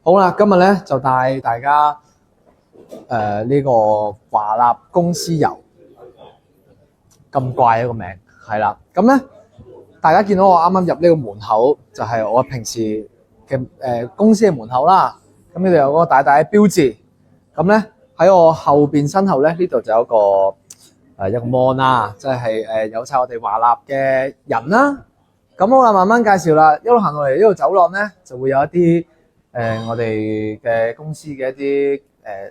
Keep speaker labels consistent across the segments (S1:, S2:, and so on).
S1: 好啦，今日咧就帶大家呢個華納公司遊，咁怪一個名係啦。咁咧大家見到我啱啱入呢個門口，就係我平時嘅公司嘅門口啦。咁呢度有嗰個大大嘅標誌。咁咧喺我後邊身後咧，呢度就有一個 mon 啦，即係有晒我哋華納嘅人啦。咁好啦，慢慢介紹啦。一路行落嚟呢條走廊咧，就會有一啲我哋嘅公司嘅一啲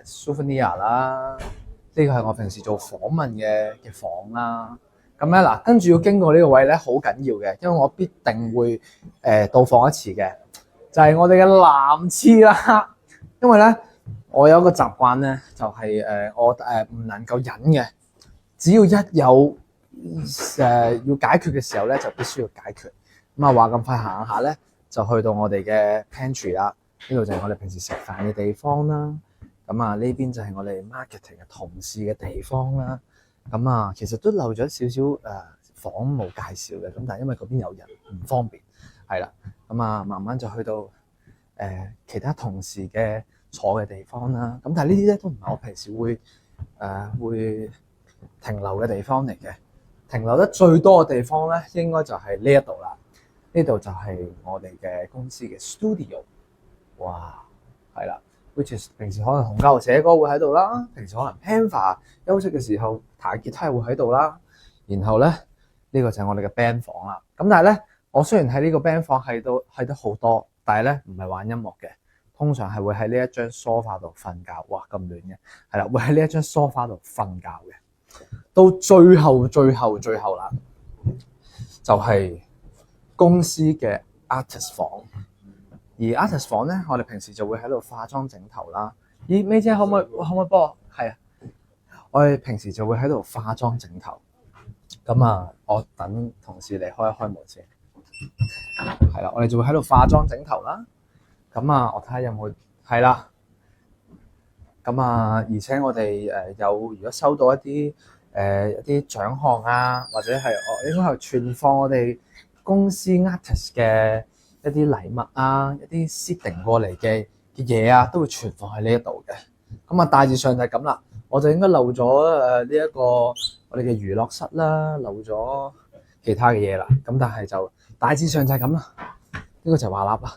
S1: souvenir 啦。呢個係我平時做訪問嘅房啦。咁咧嗱，跟住要經過呢個位咧，好緊要嘅，因為我必定會到訪一次嘅，就係我哋嘅男廁啦。因為咧，我有一個習慣咧，就係我唔能夠忍嘅，只要一有要解決嘅時候咧，就必須要解決。咁啊話咁快行下咧，就去到我哋嘅 pantry 啦。呢度就係我哋平時食飯嘅地方啦。咁啊呢邊就係我哋 marketing 嘅同事嘅地方啦。咁啊其實都漏咗少少房冇介紹嘅，咁但係因為嗰邊有人唔方便，係啦。咁啊慢慢就去到其他同事嘅坐嘅地方啦。咁但係呢啲咧都唔係我平時會停留嘅地方嚟嘅。停留得最多嘅地方咧，應該就係呢一度啦。呢度就係我哋嘅公司嘅 studio。哇，係啦 ，which is 平時可能洪家豪寫歌會喺度啦，平時可能 Panther 休息嘅時候彈吉他會喺度啦。然後咧，呢個就係我哋嘅 band 房啦。咁但係咧，我雖然喺呢個 band 房係得好多，但係咧唔係玩音樂嘅，通常係會喺呢一張 sofa 度瞓覺。哇，咁暖嘅，係啦，會喺呢一張 sofa 度瞓覺嘅。到最後啦，就係公司嘅 artist 房。而 artist 房咧，我哋平時就會喺度化妝整頭啦。咦，May 姐可唔可以幫我？係啊，我哋平時就會喺度化妝整頭。咁啊，我等同事嚟開一開門先。係啦，我哋就會喺度化妝整頭啦。咁啊，我睇下有冇係啦。咁啊，而且我哋如果收到一啲獎項啊，或者係應該係存放我哋公司 artist 嘅一啲禮物啊，一啲 setting 過嚟嘅嘢啊，都會存放喺呢一度嘅。咁啊，大致上就係咁啦。我就應該漏咗呢一個我哋嘅娛樂室啦，漏咗其他嘅嘢啦。咁但係就大致上就係咁啦。呢個就係華納啦。